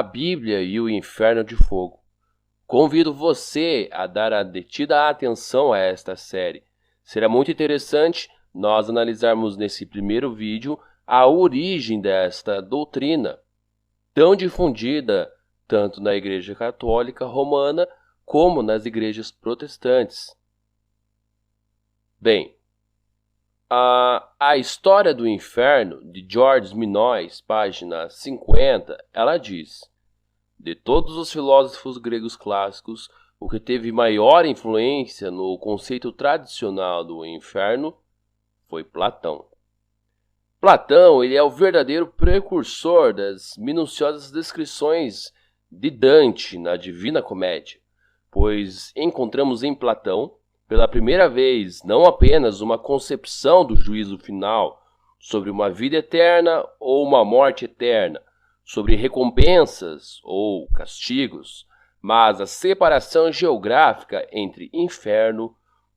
a Bíblia e o Inferno de Fogo. Convido você a dar a detida atenção a esta série. Será muito interessante nós analisarmos nesse primeiro vídeo a origem desta doutrina, tão difundida tanto na Igreja Católica Romana como nas igrejas protestantes. Bem, a História do Inferno, de George Minoes, página 50, ela diz: de todos os filósofos gregos clássicos, o que teve maior influência no conceito tradicional do inferno foi Platão. Platão, ele é o verdadeiro precursor das minuciosas descrições de Dante na Divina Comédia, pois encontramos em Platão, pela primeira vez, não apenas uma concepção do juízo final sobre uma vida eterna ou uma morte eterna, sobre recompensas ou castigos, mas a separação geográfica entre inferno,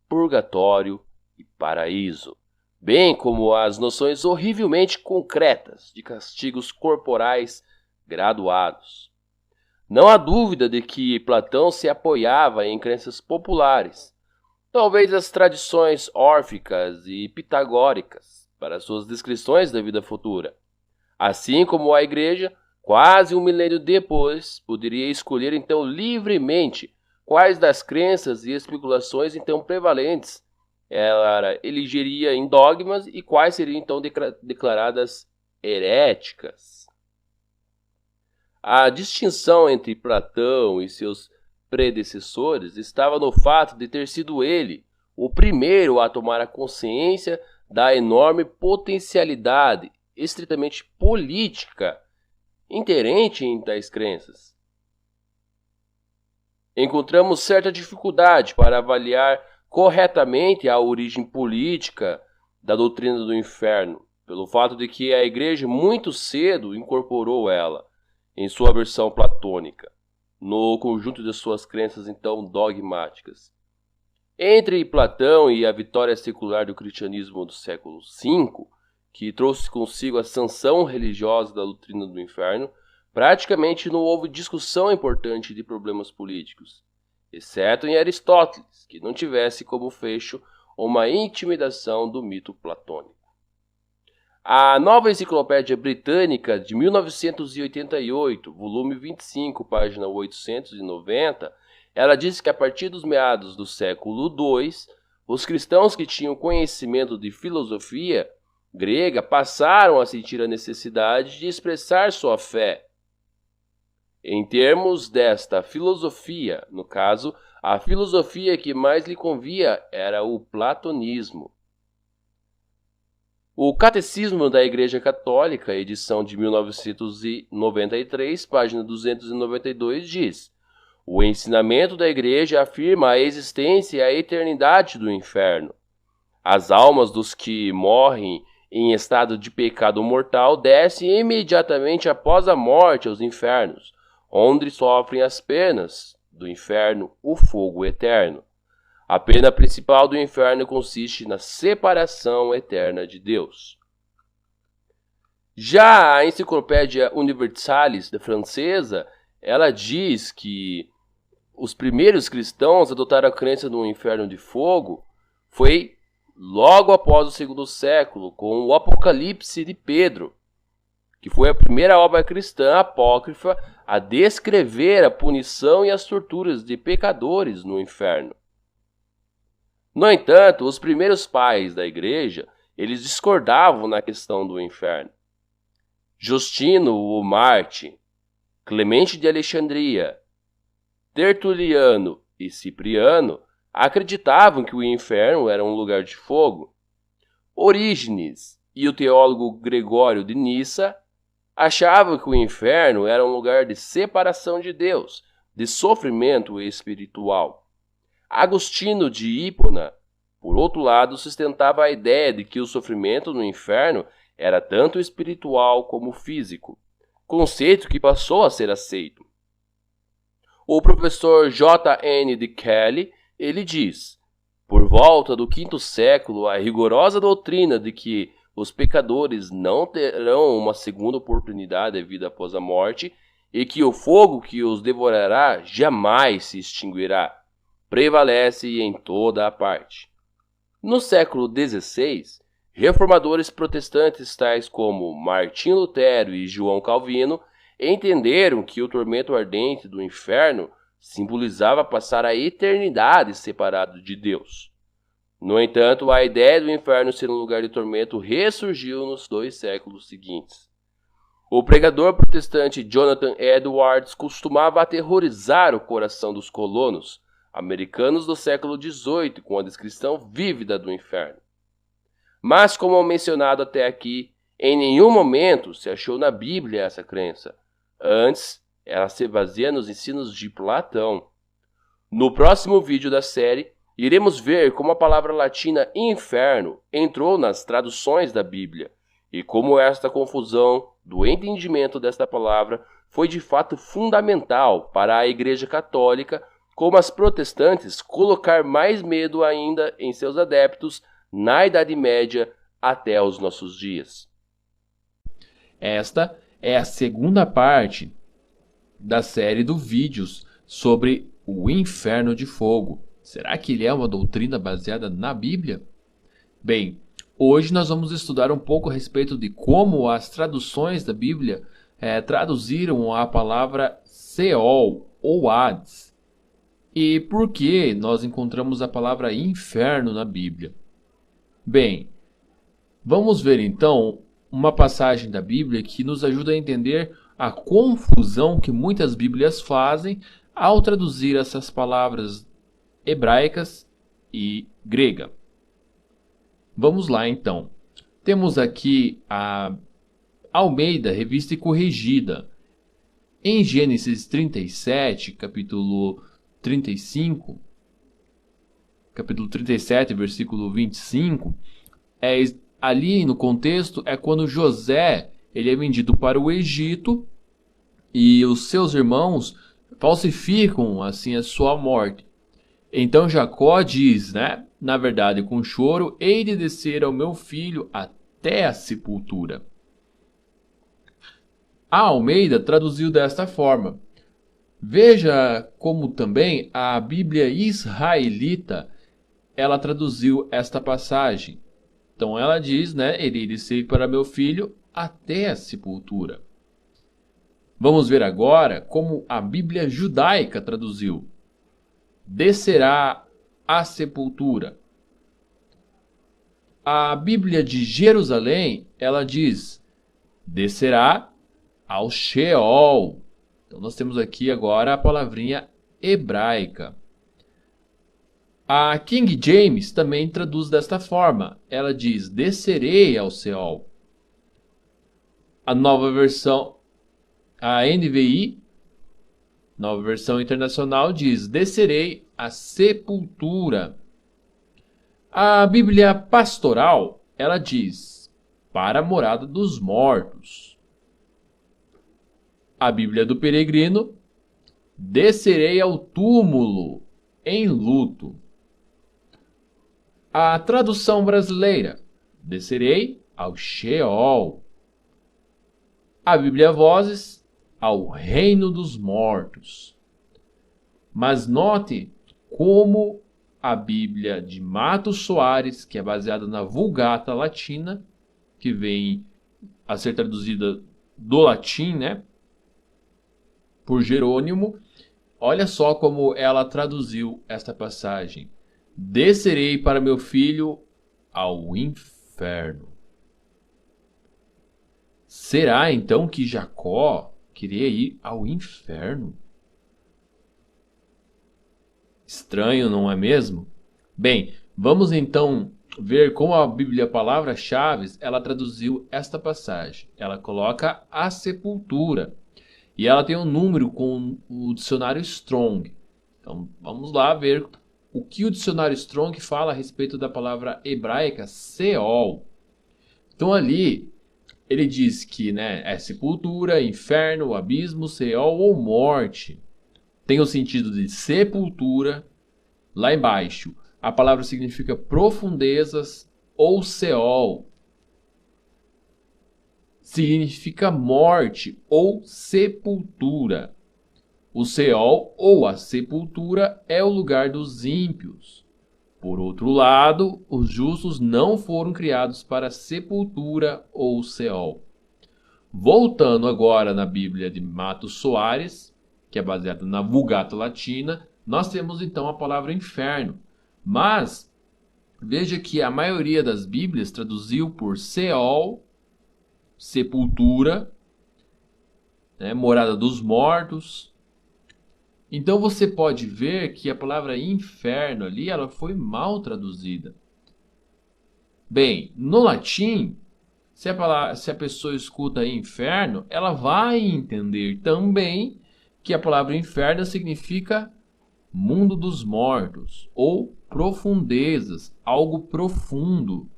purgatório e paraíso, bem como as noções horrivelmente concretas de castigos corporais graduados. Não há dúvida de que Platão se apoiava em crenças populares, talvez as tradições órficas e pitagóricas, para suas descrições da vida futura. Assim como a Igreja, quase um milênio depois, poderia escolher então livremente quais das crenças e especulações então prevalentes ela elegeria em dogmas e quais seriam então declaradas heréticas. A distinção entre Platão e seus predecessores estava no fato de ter sido ele o primeiro a tomar a consciência da enorme potencialidade estritamente política inerente em tais crenças. Encontramos certa dificuldade para avaliar corretamente a origem política da doutrina do inferno, pelo fato de que a Igreja muito cedo incorporou ela, em sua versão platônica, no conjunto de suas crenças então dogmáticas. Entre Platão e a vitória secular do cristianismo do século V, que trouxe consigo a sanção religiosa da doutrina do inferno, praticamente não houve discussão importante de problemas políticos, exceto em Aristóteles, que não tivesse como fecho uma intimidação do mito platônico. A Nova Enciclopédia Britânica de 1988, volume 25, página 890, ela diz que a partir dos meados do século II, os cristãos que tinham conhecimento de filosofia grega passaram a sentir a necessidade de expressar sua fé em termos desta filosofia. No caso, a filosofia que mais lhe convia era o platonismo. O Catecismo da Igreja Católica, edição de 1993, página 292, diz: o ensinamento da Igreja afirma a existência e a eternidade do inferno. As almas dos que morrem em estado de pecado mortal descem imediatamente após a morte aos infernos, onde sofrem as penas do inferno, o fogo eterno. A pena principal do inferno consiste na separação eterna de Deus. Já a Enciclopédia Universalis francesa, ela diz que os primeiros cristãos adotaram a crença no inferno de fogo foi logo após o segundo século, com o Apocalipse de Pedro, que foi a primeira obra cristã apócrifa a descrever a punição e as torturas de pecadores no inferno. No entanto, os primeiros pais da Igreja, eles discordavam na questão do inferno. Justino o Marte, Clemente de Alexandria, Tertuliano e Cipriano acreditavam que o inferno era um lugar de fogo. Orígenes e o teólogo Gregório de Nissa achavam que o inferno era um lugar de separação de Deus, de sofrimento espiritual. Agostinho de Hipona, por outro lado, sustentava a ideia de que o sofrimento no inferno era tanto espiritual como físico, conceito que passou a ser aceito. O professor J.N. de Kelly, ele diz: por volta do V século, a rigorosa doutrina de que os pecadores não terão uma segunda oportunidade de vida após a morte e que o fogo que os devorará jamais se extinguirá, prevalece em toda a parte. No século XVI, reformadores protestantes tais como Martim Lutero e João Calvino entenderam que o tormento ardente do inferno simbolizava passar a eternidade separado de Deus. No entanto, a ideia do inferno ser um lugar de tormento ressurgiu nos 2 séculos seguintes. O pregador protestante Jonathan Edwards costumava aterrorizar o coração dos colonos americanos do século XVIII com a descrição vívida do inferno. Mas, como mencionado até aqui, em nenhum momento se achou na Bíblia essa crença. Antes, ela se baseia nos ensinos de Platão. No próximo vídeo da série, iremos ver como a palavra latina inferno entrou nas traduções da Bíblia e como esta confusão do entendimento desta palavra foi de fato fundamental para a Igreja Católica, como as protestantes, colocar mais medo ainda em seus adeptos na Idade Média até os nossos dias. Esta é a segunda parte da série de vídeos sobre o inferno de fogo. Será que ele é uma doutrina baseada na Bíblia? Bem, hoje nós vamos estudar um pouco a respeito de como as traduções da Bíblia traduziram a palavra Seol ou Hades. E por que nós encontramos a palavra inferno na Bíblia? Bem, vamos ver então uma passagem da Bíblia que nos ajuda a entender a confusão que muitas Bíblias fazem ao traduzir essas palavras hebraicas e grega. Vamos lá então. Temos aqui a Almeida, Revista e Corrigida. Em Gênesis 37, capítulo 35, capítulo 37, versículo 25, ali no contexto é quando José ele é vendido para o Egito e os seus irmãos falsificam assim a sua morte. Então Jacó diz, na verdade com choro, hei de descer ao meu filho até a sepultura. A Almeida traduziu desta forma. Veja como também a Bíblia israelita, ela traduziu esta passagem. Então ela diz, irei descer para meu filho até a sepultura. Vamos ver agora como a Bíblia judaica traduziu. Descerá à sepultura. A Bíblia de Jerusalém, ela diz, descerá ao Sheol. Então nós temos aqui agora a palavrinha hebraica. A King James também traduz desta forma. Ela diz, descerei ao Sheol. A nova versão, a NVI, nova versão internacional, diz, descerei à sepultura. A Bíblia Pastoral, ela diz, para a morada dos mortos. A Bíblia do Peregrino, descerei ao túmulo em luto. A tradução brasileira, descerei ao Sheol. A Bíblia Vozes, ao reino dos mortos. Mas note como a Bíblia de Matos Soares, que é baseada na Vulgata Latina, que vem a ser traduzida do latim, por Jerônimo, olha só como ela traduziu esta passagem. Descerei para meu filho ao inferno. Será então que Jacó queria ir ao inferno? Estranho, não é mesmo? Bem, vamos então ver como a Bíblia Palavras-Chave ela traduziu esta passagem. Ela coloca a sepultura. E ela tem um número com o dicionário Strong. Então, vamos lá ver o que o dicionário Strong fala a respeito da palavra hebraica Seol. Então, ali, ele diz que é sepultura, inferno, abismo, Seol ou morte. Tem o sentido de sepultura. Lá embaixo, a palavra significa profundezas ou Seol. significa morte ou sepultura. O Seol ou a sepultura é o lugar dos ímpios. Por outro lado, os justos não foram criados para sepultura ou Seol. Voltando agora na Bíblia de Matos Soares, que é baseada na Vulgata Latina, nós temos então a palavra inferno. Mas veja que a maioria das Bíblias traduziu por Seol, sepultura, morada dos mortos. Então você pode ver que a palavra inferno ali ela foi mal traduzida. Bem, no latim, se a pessoa escuta inferno, ela vai entender também que a palavra inferno significa mundo dos mortos ou profundezas, algo profundo.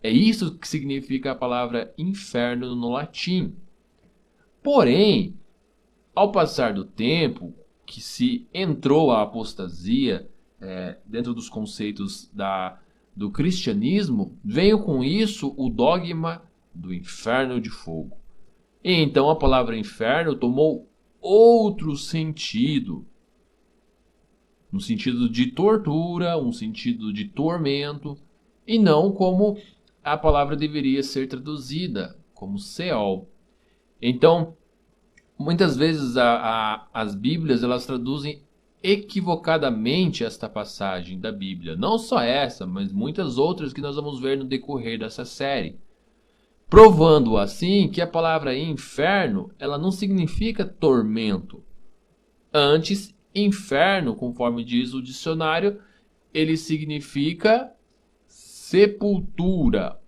É isso que significa a palavra inferno no latim. Porém, ao passar do tempo, que se entrou a apostasia dentro dos conceitos do cristianismo, veio com isso o dogma do inferno de fogo. E então a palavra inferno tomou outro sentido. Um sentido de tortura, um sentido de tormento, e não como a palavra deveria ser traduzida, como Seol. Então, muitas vezes as Bíblias elas traduzem equivocadamente esta passagem da Bíblia. Não só essa, mas muitas outras que nós vamos ver no decorrer dessa série. Provando assim que a palavra inferno ela não significa tormento. Antes, inferno, conforme diz o dicionário, ele significa sepultura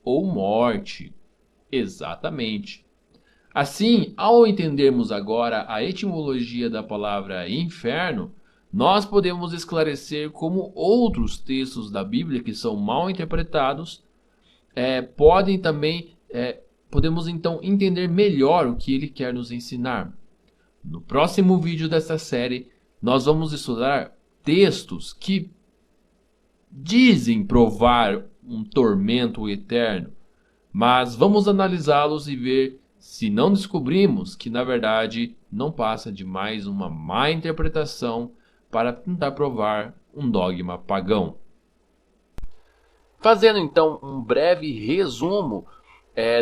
ou morte. Exatamente. Assim, ao entendermos agora a etimologia da palavra inferno, nós podemos esclarecer como outros textos da Bíblia que são mal interpretados podemos então entender melhor o que ele quer nos ensinar. No próximo vídeo dessa série, nós vamos estudar textos que dizem provar um tormento eterno, mas vamos analisá-los e ver se não descobrimos que, na verdade, não passa de mais uma má interpretação para tentar provar um dogma pagão. Fazendo então um breve resumo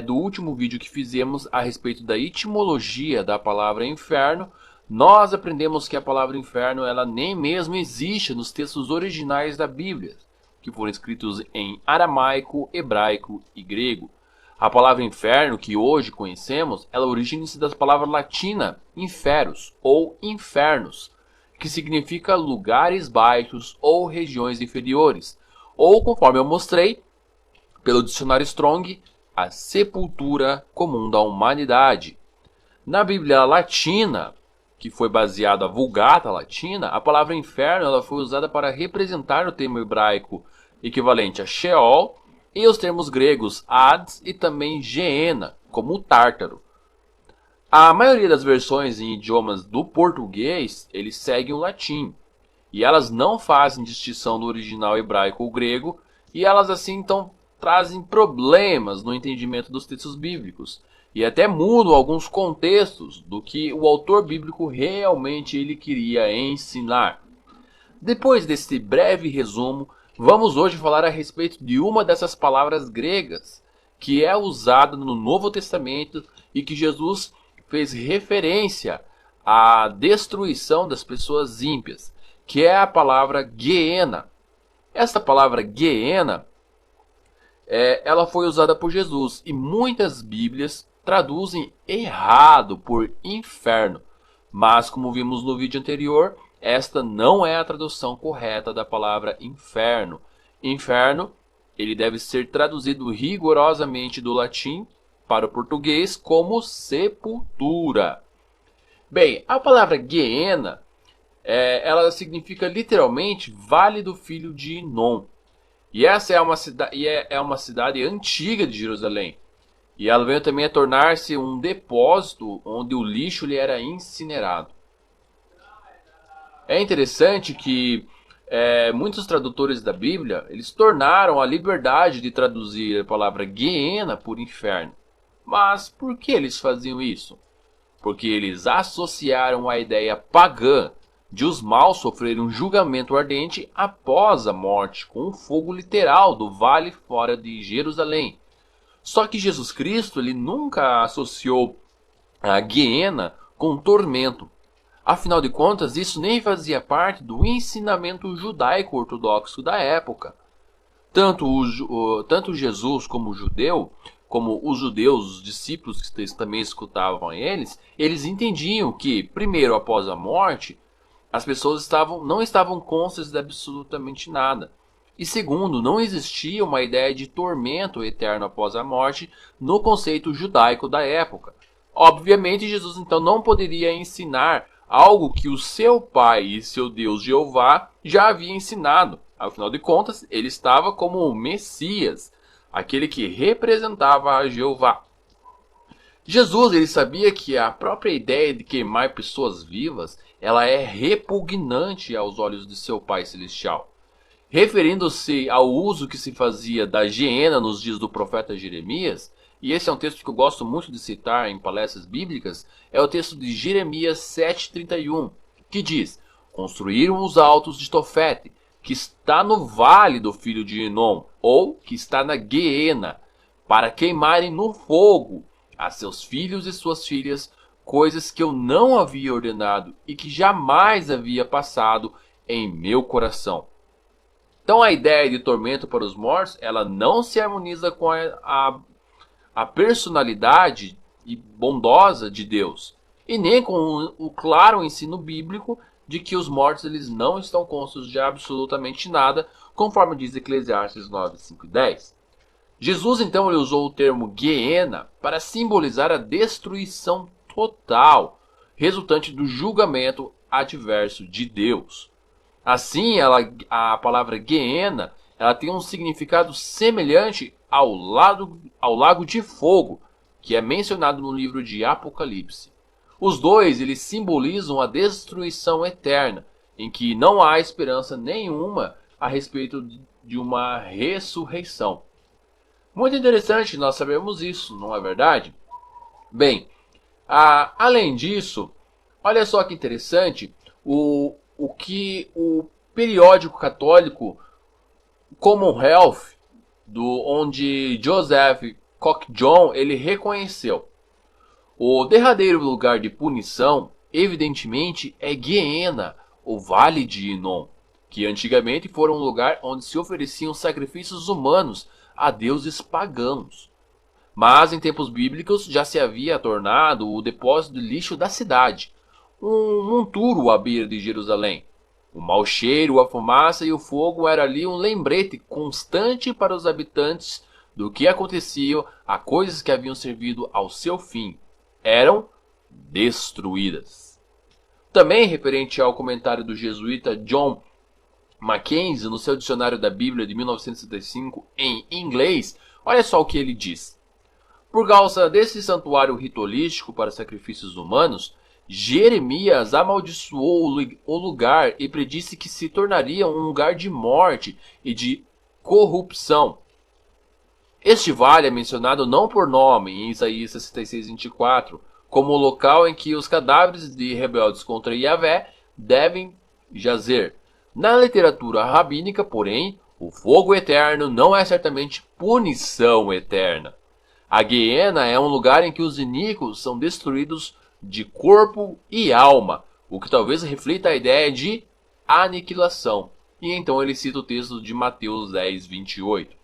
do último vídeo que fizemos a respeito da etimologia da palavra inferno, nós aprendemos que a palavra inferno ela nem mesmo existe nos textos originais da Bíblia, que foram escritos em aramaico, hebraico e grego. A palavra inferno, que hoje conhecemos, ela origina-se da palavra latina inferus ou infernos, que significa lugares baixos ou regiões inferiores, ou, conforme eu mostrei, pelo dicionário Strong, a sepultura comum da humanidade. Na Bíblia Latina, que foi baseada na Vulgata Latina, a palavra inferno ela foi usada para representar o termo hebraico equivalente a Sheol, e os termos gregos Hades e também Geena, como o Tártaro. A maioria das versões em idiomas do português, eles seguem o latim. E elas não fazem distinção do original hebraico ou grego, e elas assim então trazem problemas no entendimento dos textos bíblicos. E até mudam alguns contextos do que o autor bíblico realmente ele queria ensinar. Depois desse breve resumo, vamos hoje falar a respeito de uma dessas palavras gregas que é usada no Novo Testamento e que Jesus fez referência à destruição das pessoas ímpias, que é a palavra Geena. Esta palavra Geena, ela foi usada por Jesus e muitas Bíblias traduzem errado por inferno, mas como vimos no vídeo anterior, esta não é a tradução correta da palavra inferno. Inferno, ele deve ser traduzido rigorosamente do latim para o português como sepultura. Bem, a palavra Geena, ela significa literalmente Vale do Filho de Inom. E essa é uma cidade antiga de Jerusalém. E ela veio também a tornar-se um depósito onde o lixo lhe era incinerado. É interessante que muitos tradutores da Bíblia eles tornaram a liberdade de traduzir a palavra Geena por inferno. Mas por que eles faziam isso? Porque eles associaram a ideia pagã de os maus sofrerem um julgamento ardente após a morte, com o fogo literal do vale fora de Jerusalém. Só que Jesus Cristo ele nunca associou a Guiena com tormento. Afinal de contas, isso nem fazia parte do ensinamento judaico ortodoxo da época. Tanto Jesus como o judeu, como os judeus, os discípulos que também escutavam eles entendiam que, primeiro, após a morte, as pessoas não estavam conscientes de absolutamente nada. E segundo, não existia uma ideia de tormento eterno após a morte no conceito judaico da época. Obviamente, Jesus então não poderia ensinar algo que o seu pai e seu Deus Jeová já havia ensinado. Afinal de contas, ele estava como o Messias, aquele que representava a Jeová. Jesus ele sabia que a própria ideia de queimar pessoas vivas ela é repugnante aos olhos de seu Pai Celestial. Referindo-se ao uso que se fazia da geena nos dias do profeta Jeremias, e esse é um texto que eu gosto muito de citar em palestras bíblicas, é o texto de Jeremias 7,31, que diz: construíram os altos de Tofete, que está no vale do filho de Enom, ou que está na Guiena, para queimarem no fogo a seus filhos e suas filhas, coisas que eu não havia ordenado e que jamais havia passado em meu coração. Então a ideia de tormento para os mortos, ela não se harmoniza com a personalidade bondosa de Deus, e nem com o claro ensino bíblico de que os mortos eles não estão conscientes de absolutamente nada, conforme diz Eclesiastes 9, 5 e 10. Jesus então ele usou o termo Guiena para simbolizar a destruição total, resultante do julgamento adverso de Deus. Assim, a palavra Guiena ela tem um significado semelhante ao lago de fogo, que é mencionado no livro de Apocalipse. Os dois eles simbolizam a destruição eterna, em que não há esperança nenhuma a respeito de uma ressurreição. Muito interessante nós sabemos isso, não é verdade? Bem, além disso, olha só que interessante o que o periódico católico Commonwealth, onde Joseph Cockjohn ele reconheceu. O derradeiro lugar de punição, evidentemente, é Guiena, o Vale de Enom, que antigamente foi um lugar onde se ofereciam sacrifícios humanos a deuses pagãos. Mas em tempos bíblicos já se havia tornado o depósito de lixo da cidade, um monturo à beira de Jerusalém. O mau cheiro, a fumaça e o fogo era ali um lembrete constante para os habitantes do que acontecia a coisas que haviam servido ao seu fim. Eram destruídas. Também referente ao comentário do jesuíta John Mackenzie no seu dicionário da Bíblia de 1965 em inglês, olha só o que ele diz. Por causa desse santuário ritualístico para sacrifícios humanos, Jeremias amaldiçoou o lugar e predisse que se tornaria um lugar de morte e de corrupção. Este vale é mencionado não por nome em Isaías 66, 24, como o local em que os cadáveres de rebeldes contra Yahvé devem jazer. Na literatura rabínica, porém, o fogo eterno não é certamente punição eterna. A Guiena é um lugar em que os iníquos são destruídos de corpo e alma, o que talvez reflita a ideia de aniquilação. E então ele cita o texto de Mateus 10, 28.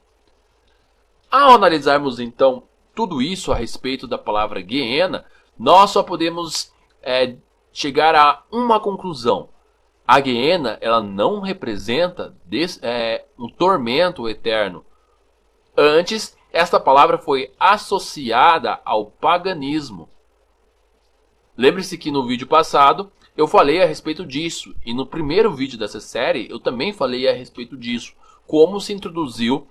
Ao analisarmos então tudo isso a respeito da palavra Guiena, nós só podemos chegar a uma conclusão. A Guiena ela não representa um tormento eterno. Antes, esta palavra foi associada ao paganismo. Lembre-se que no vídeo passado eu falei a respeito disso, e no primeiro vídeo dessa série eu também falei a respeito disso, como se introduziu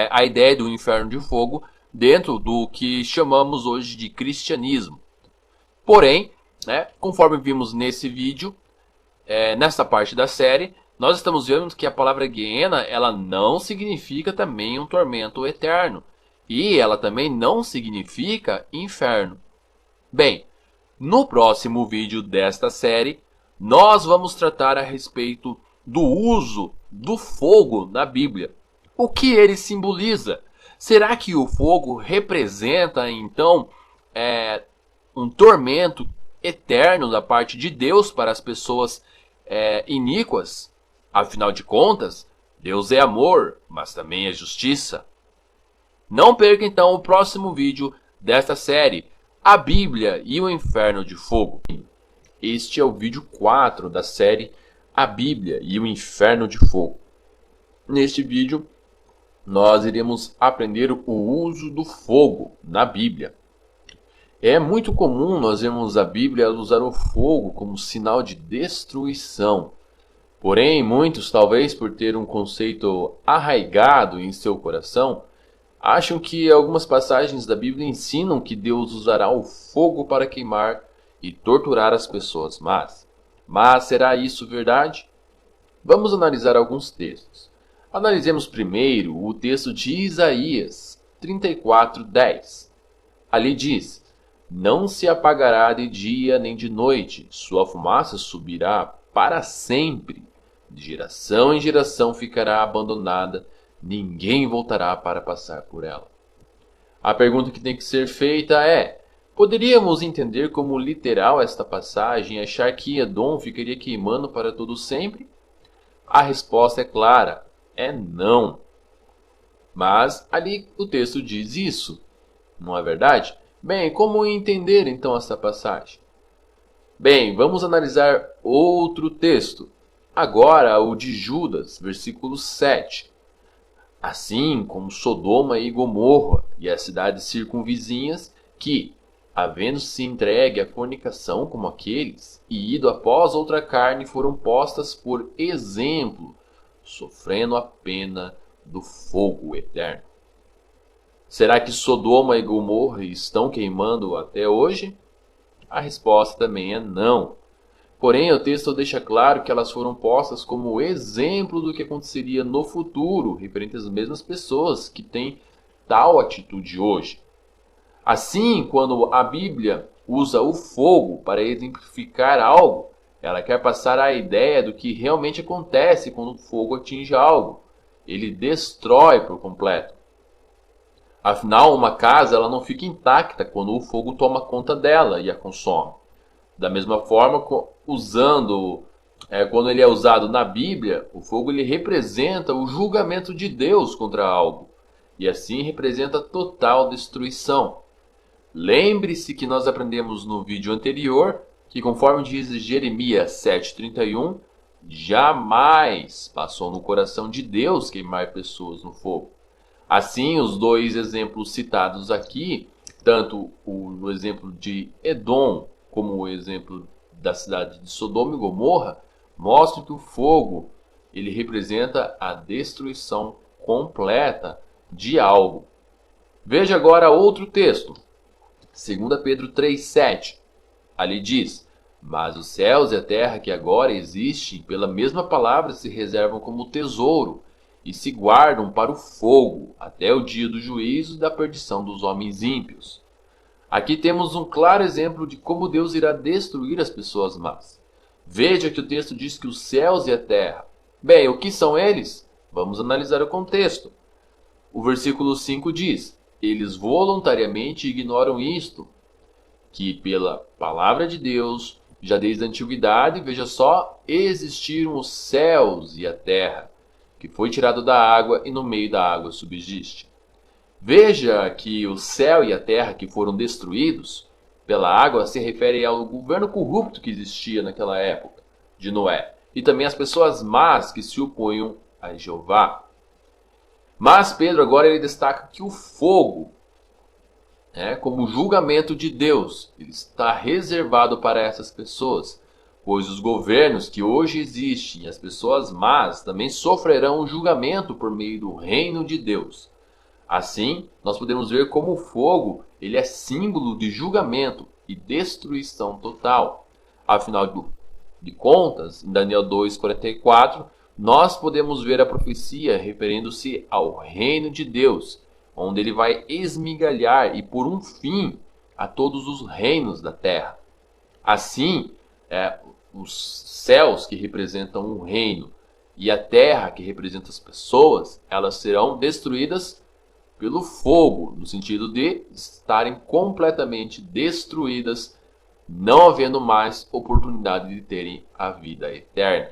a ideia do inferno de fogo dentro do que chamamos hoje de cristianismo. Porém, conforme vimos nesse vídeo, nesta parte da série, nós estamos vendo que a palavra Guiena ela não significa também um tormento eterno. E ela também não significa inferno. Bem, no próximo vídeo desta série, nós vamos tratar a respeito do uso do fogo na Bíblia. O que ele simboliza? Será que o fogo representa, então, um tormento eterno da parte de Deus para as pessoas iníquas? Afinal de contas, Deus é amor, mas também é justiça. Não perca então o próximo vídeo desta série, a Bíblia e o Inferno de Fogo. Este é o vídeo 4 da série A Bíblia e o Inferno de Fogo. Neste vídeo, nós iremos aprender o uso do fogo na Bíblia. É muito comum nós vermos a Bíblia usar o fogo como sinal de destruição. Porém, muitos, talvez por ter um conceito arraigado em seu coração, acham que algumas passagens da Bíblia ensinam que Deus usará o fogo para queimar e torturar as pessoas más. Mas será isso verdade? Vamos analisar alguns textos. Analisemos primeiro o texto de Isaías 34:10. Ali diz: não se apagará de dia nem de noite, sua fumaça subirá para sempre. De geração em geração ficará abandonada, ninguém voltará para passar por ela. A pergunta que tem que ser feita é: poderíamos entender como literal esta passagem e achar que Edom ficaria queimando para todo sempre? A resposta é clara, é não. Mas ali o texto diz isso, não é verdade? Bem, como entender então esta passagem? Bem, vamos analisar outro texto. Agora o de Judas, versículo 7. Assim como Sodoma e Gomorra e as cidades circunvizinhas, que, havendo-se entregue à fornicação como aqueles, e ido após outra carne, foram postas por exemplo, sofrendo a pena do fogo eterno. Será que Sodoma e Gomorra estão queimando até hoje? A resposta também é não. Porém, o texto deixa claro que elas foram postas como exemplo do que aconteceria no futuro, referente às mesmas pessoas que têm tal atitude hoje. Assim, quando a Bíblia usa o fogo para exemplificar algo, ela quer passar a ideia do que realmente acontece quando o fogo atinge algo. Ele destrói por completo. Afinal, uma casa ela não fica intacta quando o fogo toma conta dela e a consome. Da mesma forma, quando ele é usado na Bíblia, o fogo ele representa o julgamento de Deus contra algo. E assim representa total destruição. Lembre-se que nós aprendemos no vídeo anterior que, conforme diz Jeremias 7:31, jamais passou no coração de Deus queimar pessoas no fogo. Assim, os dois exemplos citados aqui, tanto o exemplo de Edom como o exemplo da cidade de Sodoma e Gomorra, mostram que o fogo ele representa a destruição completa de algo. Veja agora outro texto, 2 Pedro 3:7. Ali diz: mas os céus e a terra que agora existem, pela mesma palavra se reservam como tesouro, e se guardam para o fogo, até o dia do juízo e da perdição dos homens ímpios. Aqui temos um claro exemplo de como Deus irá destruir as pessoas más. Veja que o texto diz que os céus e a terra. Bem, o que são eles? Vamos analisar o contexto. O versículo 5 diz: eles voluntariamente ignoram isto, que pela palavra de Deus, já desde a antiguidade, veja só, existiram os céus e a terra, que foi tirado da água e no meio da água subsiste. Veja que o céu e a terra que foram destruídos pela água se refere ao governo corrupto que existia naquela época de Noé, e também as pessoas más que se opunham a Jeová. Mas Pedro agora ele destaca que o fogo, como julgamento de Deus, ele está reservado para essas pessoas, pois os governos que hoje existem e as pessoas más também sofrerão um julgamento por meio do reino de Deus. Assim, nós podemos ver como o fogo ele é símbolo de julgamento e destruição total. Afinal de contas, em Daniel 2:44, nós podemos ver a profecia referindo-se ao reino de Deus, onde ele vai esmigalhar e pôr um fim a todos os reinos da terra. Assim, os céus, que representam um reino, e a terra, que representa as pessoas, elas serão destruídas pelo fogo, no sentido de estarem completamente destruídas, não havendo mais oportunidade de terem a vida eterna.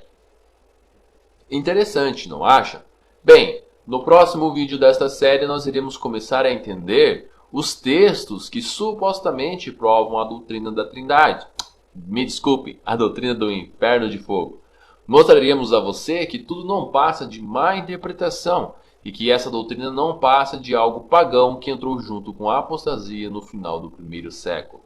Interessante, não acha? Bem, no próximo vídeo desta série nós iremos começar a entender os textos que supostamente provam a doutrina da Trindade. Me desculpe, a doutrina do inferno de fogo. Mostraremos a você que tudo não passa de má interpretação e que essa doutrina não passa de algo pagão que entrou junto com a apostasia no final do primeiro século.